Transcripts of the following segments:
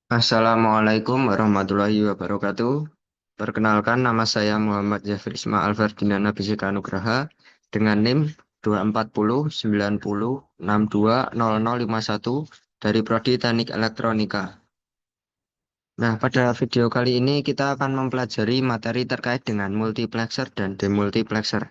Assalamualaikum warahmatullahi wabarakatuh. Perkenalkan, nama saya Muhammad Jafri Ismail Ferdinand Abisika Nugraha dengan NIM 24090620051 dari Prodi Teknik Elektronika. Nah, pada video kali ini kita akan mempelajari materi terkait dengan multiplexer dan demultiplexer.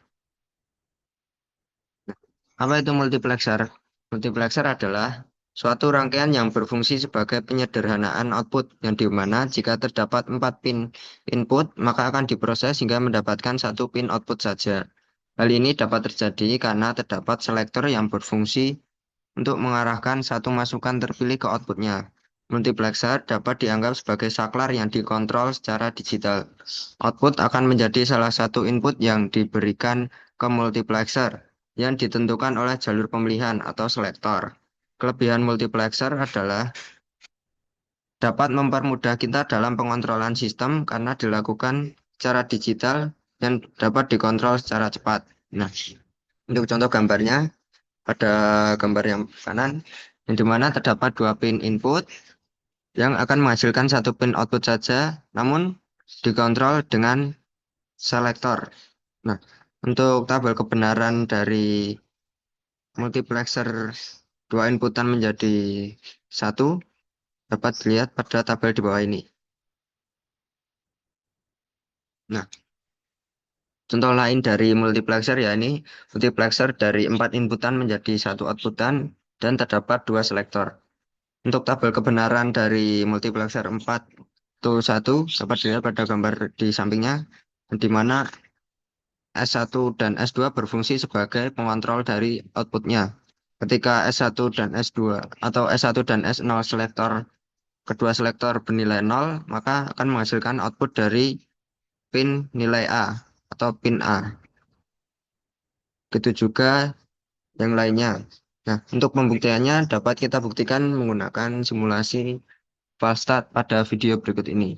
Apa itu multiplexer? Multiplexer adalah suatu rangkaian yang berfungsi sebagai penyederhanaan output yang dimana jika terdapat 4 pin input, maka akan diproses hingga mendapatkan satu pin output saja. Hal ini dapat terjadi karena terdapat selektor yang berfungsi untuk mengarahkan satu masukan terpilih ke outputnya. Multiplexer dapat dianggap sebagai saklar yang dikontrol secara digital. Output akan menjadi salah satu input yang diberikan ke multiplexer yang ditentukan oleh jalur pemilihan atau selektor. Kelebihan multiplexer adalah dapat mempermudah kita dalam pengontrolan sistem karena dilakukan secara digital dan dapat dikontrol secara cepat. Nah, untuk contoh gambarnya, pada gambar yang kanan, yang dimana terdapat dua pin input yang akan menghasilkan satu pin output saja, namun dikontrol dengan selektor. Nah, untuk tabel kebenaran dari multiplexer dua inputan menjadi satu dapat dilihat pada tabel di bawah ini. Nah, contoh lain dari multiplexer ya ini multiplexer dari 4 inputan menjadi satu outputan dan terdapat dua selektor. Untuk tabel kebenaran dari multiplexer 4 itu 1 dapat dilihat pada gambar di sampingnya, di mana S1 dan S2 berfungsi sebagai pengontrol dari outputnya. Ketika S1 dan S2 atau S1 dan S0 selektor, kedua selektor bernilai 0, maka akan menghasilkan output dari pin nilai A atau pin A. Begitu juga yang lainnya. Nah, untuk pembuktiannya dapat kita buktikan menggunakan simulasi fast start pada video berikut ini.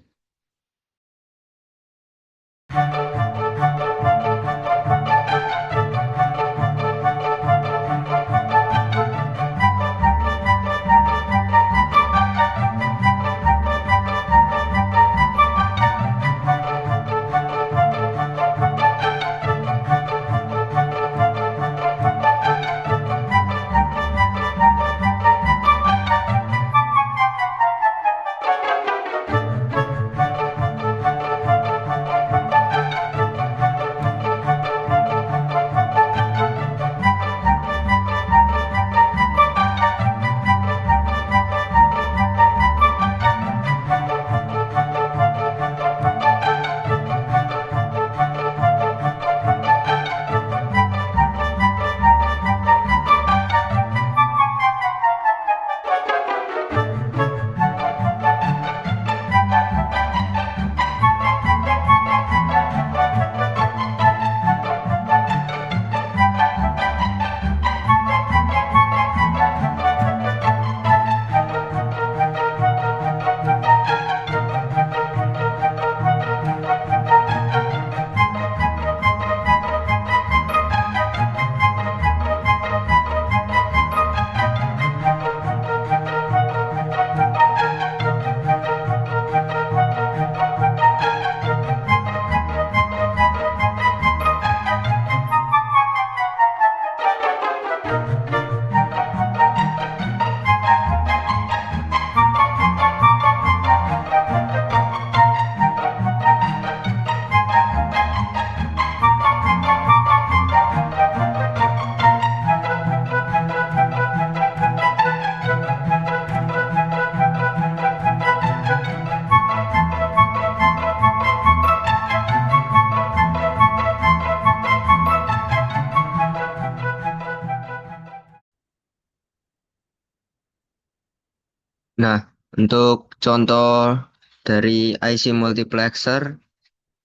Nah, untuk contoh dari IC multiplexer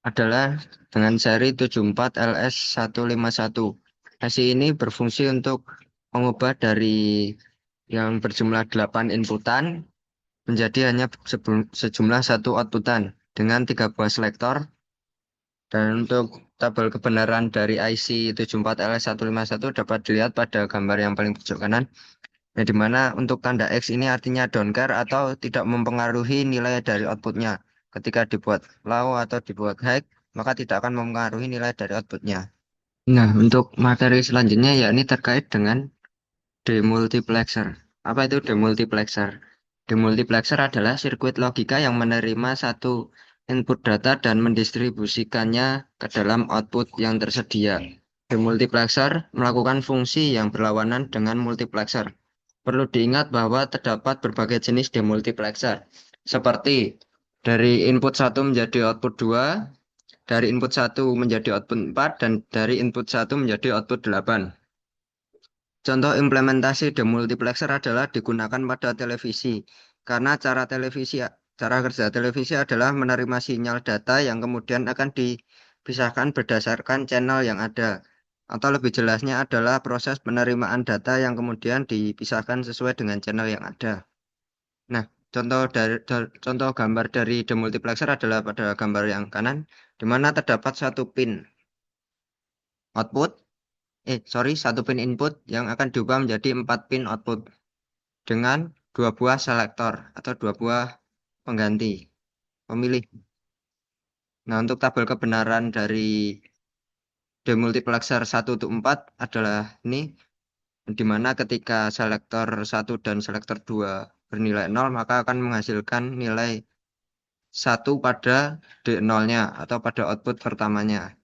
adalah dengan seri 74LS151. IC ini berfungsi untuk mengubah dari yang berjumlah 8 inputan menjadi hanya sejumlah satu outputan dengan 3 buah selektor. Dan untuk tabel kebenaran dari IC 74LS151 dapat dilihat pada gambar yang paling pojok kanan, Ya, di mana untuk tanda X ini artinya don't care atau tidak mempengaruhi nilai dari outputnya. Ketika dibuat low atau dibuat high, maka tidak akan mempengaruhi nilai dari outputnya. Nah, untuk materi selanjutnya ya ini terkait dengan demultiplexer. Apa itu demultiplexer? Demultiplexer adalah sirkuit logika yang menerima satu input data dan mendistribusikannya ke dalam output yang tersedia. Demultiplexer melakukan fungsi yang berlawanan dengan multiplexer. Perlu diingat bahwa terdapat berbagai jenis demultiplexer, seperti dari input satu menjadi output 2, dari input satu menjadi output 4, dan dari input satu menjadi output 8. Contoh implementasi demultiplexer adalah digunakan pada televisi, karena cara kerja televisi adalah menerima sinyal data yang kemudian akan dipisahkan berdasarkan channel yang ada. Atau lebih jelasnya adalah proses penerimaan data yang kemudian dipisahkan sesuai dengan channel yang ada. Nah, contoh gambar dari demultiplexer adalah pada gambar yang kanan, di mana terdapat satu pin output, satu pin input yang akan diubah menjadi 4 pin output dengan dua buah selektor atau dua buah pengganti pemilih. Nah, untuk tabel kebenaran dari demultiplexer 1-4 adalah ini, di mana ketika selektor 1 dan selektor 2 bernilai 0, maka akan menghasilkan nilai 1 pada D0-nya atau pada output pertamanya,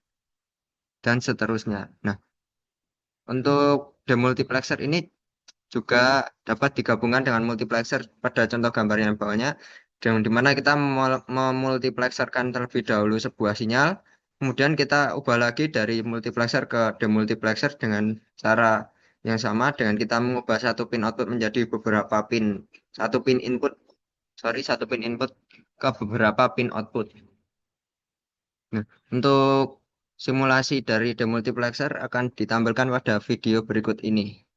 dan seterusnya. Nah, untuk demultiplexer ini juga dapat digabungkan dengan multiplexer pada contoh gambar yang bawahnya, dengan dimana kita memultiplexerkan terlebih dahulu sebuah sinyal, kemudian kita ubah lagi dari multiplexer ke demultiplexer dengan cara yang sama, dengan kita mengubah satu pin output menjadi beberapa pin, satu pin input ke beberapa pin output. Nah, untuk simulasi dari demultiplexer akan ditampilkan pada video berikut ini.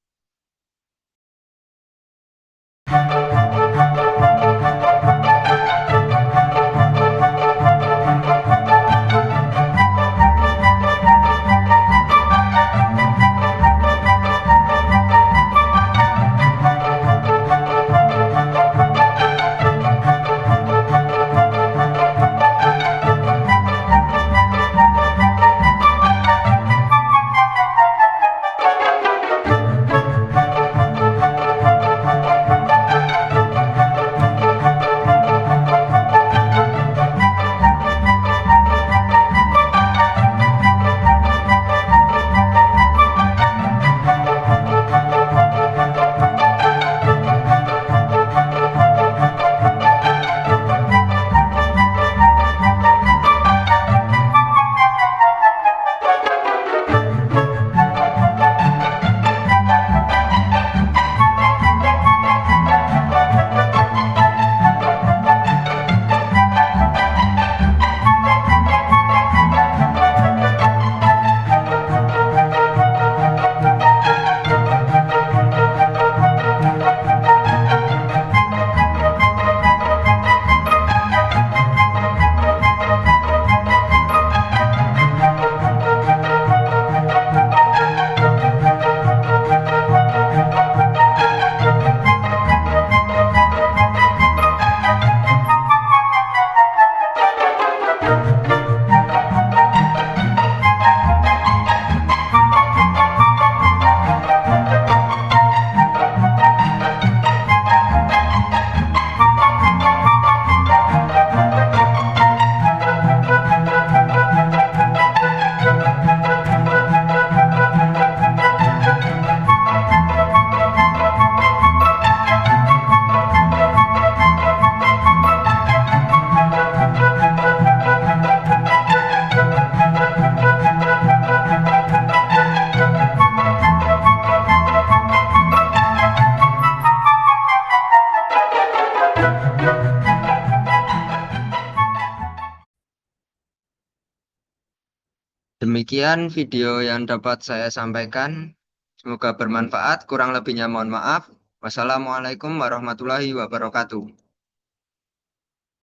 Demikian video yang dapat saya sampaikan. Semoga bermanfaat. Kurang lebihnya mohon maaf. Wassalamualaikum warahmatullahi wabarakatuh.